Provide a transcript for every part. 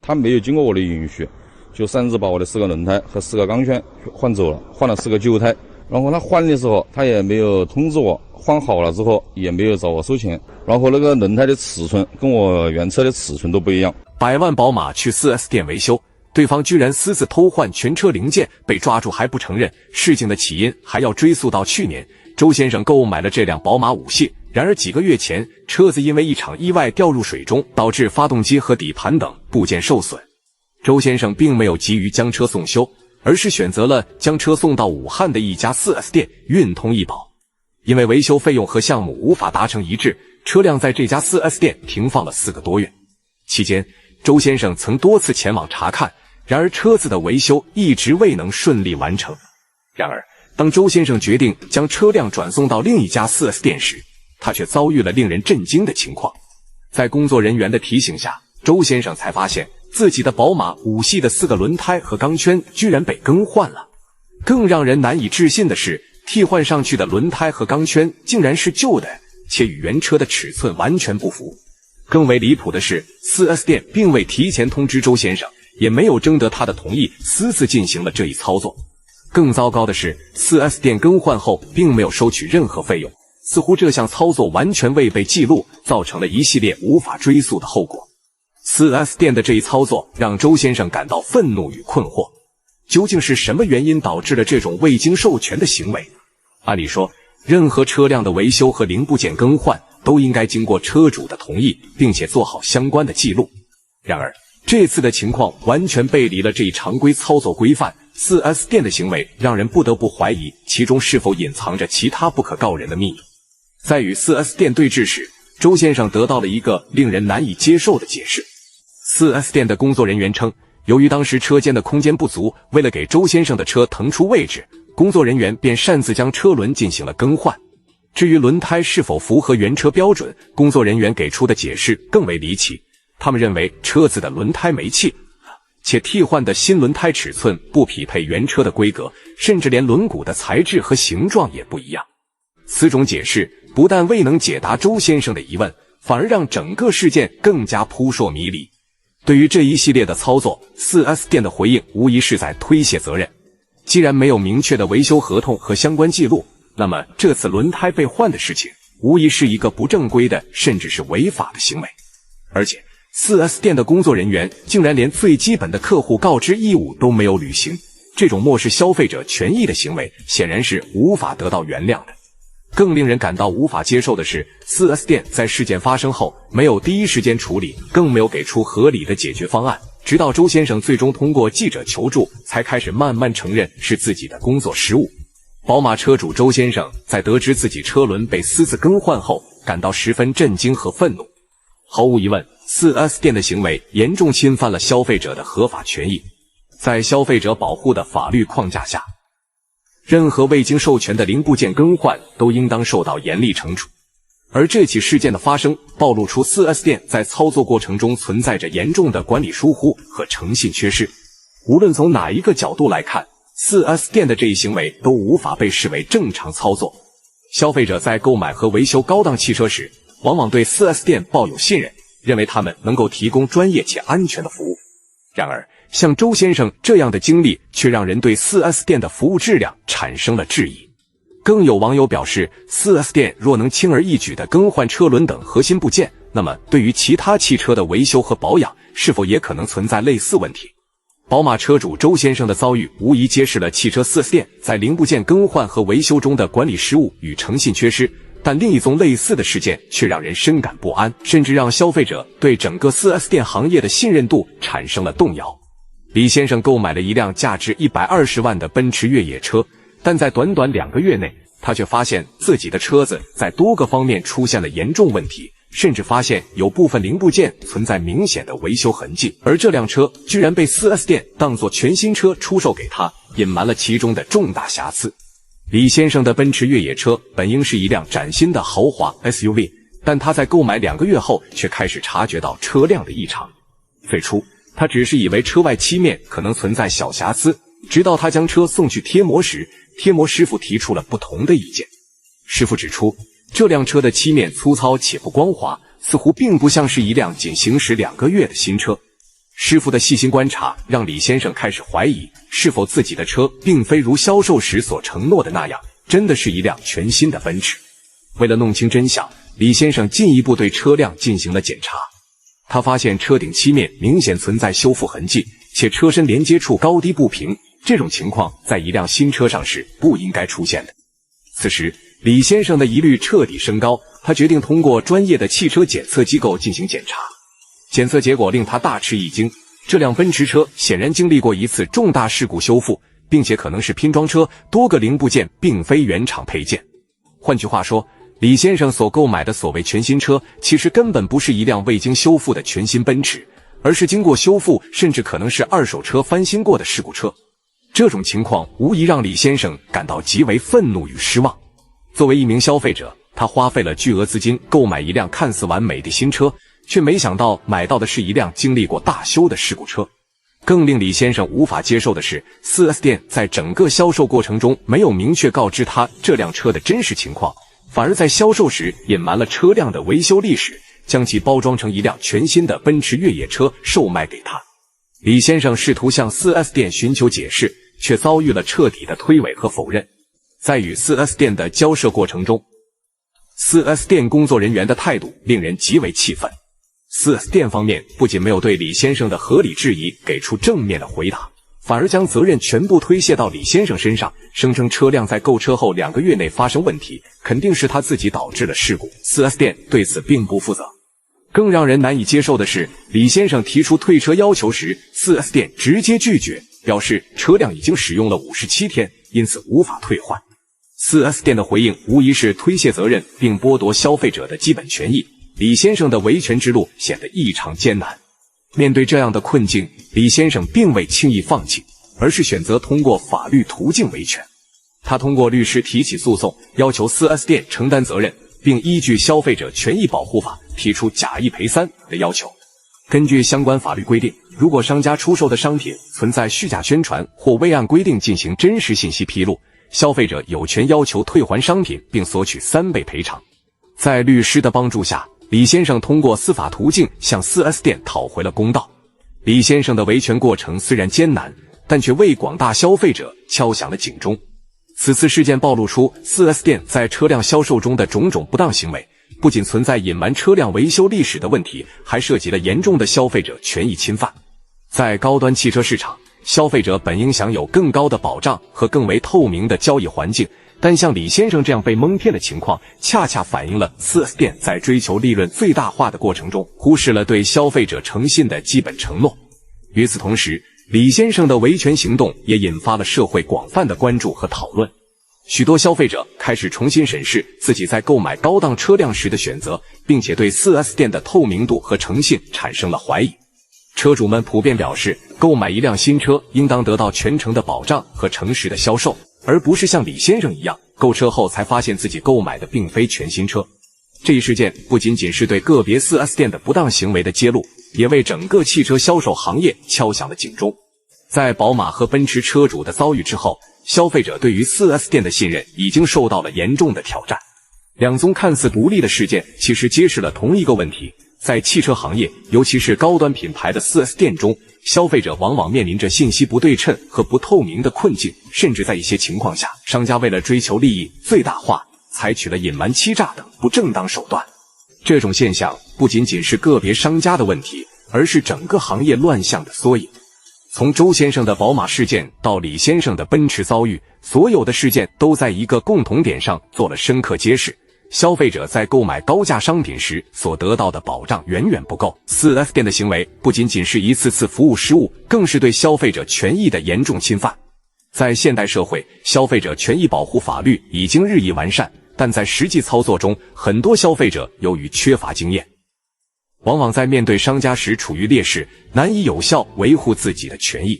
他没有经过我的允许，就擅自把我的4个轮胎和4个钢圈换走了，换了4个旧胎。然后他换的时候，他也没有通知我，换好了之后也没有找我收钱。然后那个轮胎的尺寸跟我原车的尺寸都不一样。100万宝马去 4S 店维修，对方居然私自偷换全车零件，被抓住还不承认。事情的起因还要追溯到去年，周先生购买了这辆宝马5系。然而几个月前，车子因为一场意外掉入水中，导致发动机和底盘等部件受损。周先生并没有急于将车送修，而是选择了将车送到武汉的一家 4S 店运通易保。因为维修费用和项目无法达成一致，车辆在这家 4S 店停放了4个多月。期间，周先生曾多次前往查看，然而车子的维修一直未能顺利完成。然而，当周先生决定将车辆转送到另一家 4S 店时，他却遭遇了令人震惊的情况。在工作人员的提醒下，周先生才发现自己的宝马5系的4个轮胎和钢圈居然被更换了。更让人难以置信的是，替换上去的轮胎和钢圈竟然是旧的，且与原车的尺寸完全不符。更为离谱的是， 4S 店并未提前通知周先生，也没有征得他的同意，私自进行了这一操作。更糟糕的是， 4S 店更换后并没有收取任何费用，似乎这项操作完全未被记录，造成了一系列无法追溯的后果。4S 店的这一操作让周先生感到愤怒与困惑，究竟是什么原因导致了这种未经授权的行为？按理说，任何车辆的维修和零部件更换都应该经过车主的同意，并且做好相关的记录。然而，这次的情况完全背离了这一常规操作规范。4S 店的行为让人不得不怀疑其中是否隐藏着其他不可告人的秘密。在与 4S 店对峙时，周先生得到了一个令人难以接受的解释。4S 店的工作人员称，由于当时车间的空间不足，为了给周先生的车腾出位置，工作人员便擅自将车轮进行了更换。至于轮胎是否符合原车标准，工作人员给出的解释更为离奇。他们认为车子的轮胎没气，且替换的新轮胎尺寸不匹配原车的规格，甚至连轮毂的材质和形状也不一样。此种解释不但未能解答周先生的疑问，反而让整个事件更加扑朔迷离。对于这一系列的操作， 4S 店的回应无疑是在推卸责任。既然没有明确的维修合同和相关记录，那么这次轮胎被换的事情无疑是一个不正规的，甚至是违法的行为。而且 4S 店的工作人员竟然连最基本的客户告知义务都没有履行，这种漠视消费者权益的行为显然是无法得到原谅的。更令人感到无法接受的是， 4S 店在事件发生后没有第一时间处理，更没有给出合理的解决方案，直到周先生最终通过记者求助，才开始慢慢承认是自己的工作失误。宝马车主周先生在得知自己车轮被私自更换后，感到十分震惊和愤怒。毫无疑问， 4S 店的行为严重侵犯了消费者的合法权益。在消费者保护的法律框架下，任何未经授权的零部件更换都应当受到严厉惩处。而这起事件的发生，暴露出 4S 店在操作过程中存在着严重的管理疏忽和诚信缺失。无论从哪一个角度来看， 4S 店的这一行为都无法被视为正常操作。消费者在购买和维修高档汽车时，往往对 4S 店抱有信任，认为他们能够提供专业且安全的服务。然而，像周先生这样的经历却让人对 4S 店的服务质量产生了质疑。更有网友表示， 4S 店若能轻而易举地更换车轮等核心部件，那么对于其他汽车的维修和保养，是否也可能存在类似问题？宝马车主周先生的遭遇无疑揭示了汽车 4S 店在零部件更换和维修中的管理失误与诚信缺失，但另一宗类似的事件却让人深感不安，甚至让消费者对整个 4S 店行业的信任度产生了动摇。李先生购买了一辆价值120万的奔驰越野车，但在短短2个月内，他却发现自己的车子在多个方面出现了严重问题，甚至发现有部分零部件存在明显的维修痕迹，而这辆车居然被 4S 店当作全新车出售给他，隐瞒了其中的重大瑕疵。李先生的奔驰越野车本应是一辆崭新的豪华 SUV， 但他在购买2个月后却开始察觉到车辆的异常。最初，他只是以为车外漆面可能存在小瑕疵，直到他将车送去贴膜时，贴膜师傅提出了不同的意见。师傅指出，这辆车的漆面粗糙且不光滑，似乎并不像是一辆仅行驶2个月的新车。师傅的细心观察让李先生开始怀疑，是否自己的车并非如销售时所承诺的那样，真的是一辆全新的奔驰。为了弄清真相，李先生进一步对车辆进行了检查。他发现车顶漆面明显存在修复痕迹，且车身连接处高低不平，这种情况在一辆新车上是不应该出现的。此时，李先生的疑虑彻底升高，他决定通过专业的汽车检测机构进行检查。检测结果令他大吃一惊，这辆奔驰车显然经历过一次重大事故修复，并且可能是拼装车，多个零部件并非原厂配件。换句话说，李先生所购买的所谓全新车，其实根本不是一辆未经修复的全新奔驰，而是经过修复，甚至可能是二手车翻新过的事故车。这种情况无疑让李先生感到极为愤怒与失望。作为一名消费者，他花费了巨额资金购买一辆看似完美的新车，却没想到买到的是一辆经历过大修的事故车。更令李先生无法接受的是， 4S 店在整个销售过程中没有明确告知他这辆车的真实情况，反而在销售时隐瞒了车辆的维修历史，将其包装成一辆全新的奔驰越野车售卖给他。李先生试图向 4S 店寻求解释，却遭遇了彻底的推诿和否认。在与 4S 店的交涉过程中， 4S 店工作人员的态度令人极为气愤。4S 店方面不仅没有对李先生的合理质疑给出正面的回答，反而将责任全部推卸到李先生身上，声称车辆在购车后2个月内发生问题，肯定是他自己导致了事故， 4S 店对此并不负责。更让人难以接受的是，李先生提出退车要求时， 4S 店直接拒绝，表示车辆已经使用了57天，因此无法退换。4S 店的回应无疑是推卸责任并剥夺消费者的基本权益，李先生的维权之路显得异常艰难。面对这样的困境，李先生并未轻易放弃，而是选择通过法律途径维权。他通过律师提起诉讼，要求 4S 店承担责任，并依据消费者权益保护法提出假一赔三的要求。根据相关法律规定，如果商家出售的商品存在虚假宣传或未按规定进行真实信息披露，消费者有权要求退还商品并索取3倍赔偿。在律师的帮助下，李先生通过司法途径向 4S 店讨回了公道。李先生的维权过程虽然艰难，但却为广大消费者敲响了警钟。此次事件暴露出 4S 店在车辆销售中的种种不当行为，不仅存在隐瞒车辆维修历史的问题，还涉及了严重的消费者权益侵犯。在高端汽车市场，消费者本应享有更高的保障和更为透明的交易环境，但像李先生这样被蒙骗的情况，恰恰反映了 4S 店在追求利润最大化的过程中，忽视了对消费者诚信的基本承诺。与此同时，李先生的维权行动也引发了社会广泛的关注和讨论。许多消费者开始重新审视自己在购买高档车辆时的选择，并且对 4S 店的透明度和诚信产生了怀疑。车主们普遍表示，购买一辆新车应当得到全程的保障和诚实的销售，而不是像李先生一样，购车后才发现自己购买的并非全新车。这一事件不仅仅是对个别 4S 店的不当行为的揭露，也为整个汽车销售行业敲响了警钟。在宝马和奔驰车主的遭遇之后，消费者对于 4S 店的信任已经受到了严重的挑战。两宗看似独立的事件，其实揭示了同一个问题。在汽车行业，尤其是高端品牌的 4S 店中，消费者往往面临着信息不对称和不透明的困境，甚至在一些情况下，商家为了追求利益最大化，采取了隐瞒、欺诈等不正当手段。这种现象不仅仅是个别商家的问题，而是整个行业乱象的缩影。从周先生的宝马事件到李先生的奔驰遭遇，所有的事件都在一个共同点上做了深刻揭示：消费者在购买高价商品时所得到的保障远远不够。4S 店的行为不仅仅是一次次服务失误，更是对消费者权益的严重侵犯。在现代社会，消费者权益保护法律已经日益完善，但在实际操作中，很多消费者由于缺乏经验，往往在面对商家时处于劣势，难以有效维护自己的权益。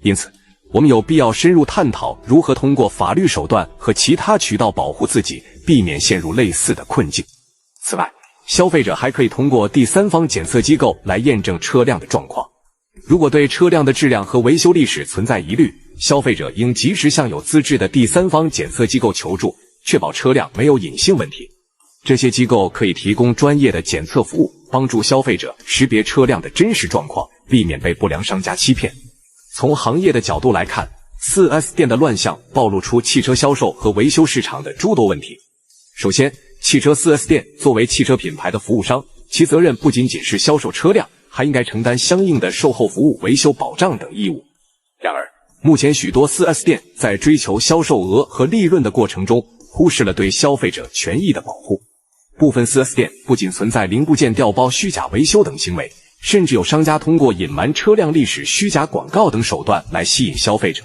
因此，我们有必要深入探讨如何通过法律手段和其他渠道保护自己，避免陷入类似的困境。此外，消费者还可以通过第三方检测机构来验证车辆的状况。如果对车辆的质量和维修历史存在疑虑，消费者应及时向有资质的第三方检测机构求助，确保车辆没有隐性问题。这些机构可以提供专业的检测服务，帮助消费者识别车辆的真实状况，避免被不良商家欺骗。从行业的角度来看， 4S 店的乱象暴露出汽车销售和维修市场的诸多问题。首先，汽车 4S 店作为汽车品牌的服务商，其责任不仅仅是销售车辆，还应该承担相应的售后服务、维修保障等义务。然而，目前许多 4S 店在追求销售额和利润的过程中，忽视了对消费者权益的保护。部分 4S 店不仅存在零部件调包、虚假维修等行为，甚至有商家通过隐瞒车辆历史、虚假广告等手段来吸引消费者。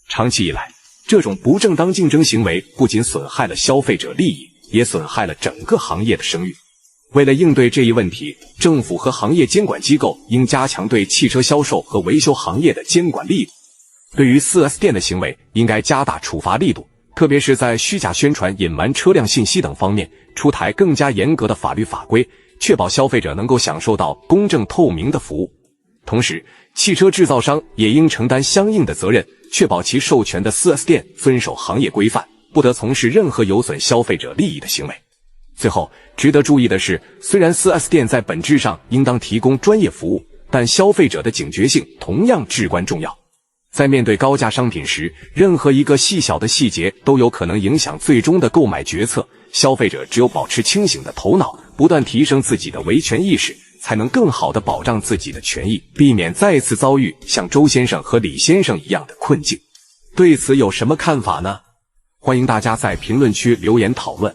长期以来，这种不正当竞争行为不仅损害了消费者利益，也损害了整个行业的声誉。为了应对这一问题，政府和行业监管机构应加强对汽车销售和维修行业的监管力度。对于 4S 店的行为，应该加大处罚力度，特别是在虚假宣传、隐瞒车辆信息等方面，出台更加严格的法律法规，确保消费者能够享受到公正透明的服务。同时，汽车制造商也应承担相应的责任，确保其授权的 4S 店遵守行业规范，不得从事任何有损消费者利益的行为。最后，值得注意的是，虽然 4S 店在本质上应当提供专业服务，但消费者的警觉性同样至关重要。在面对高价商品时，任何一个细小的细节都有可能影响最终的购买决策。消费者只有保持清醒的头脑，不断提升自己的维权意识，才能更好地保障自己的权益，避免再次遭遇像周先生和李先生一样的困境。对此有什么看法呢？欢迎大家在评论区留言讨论。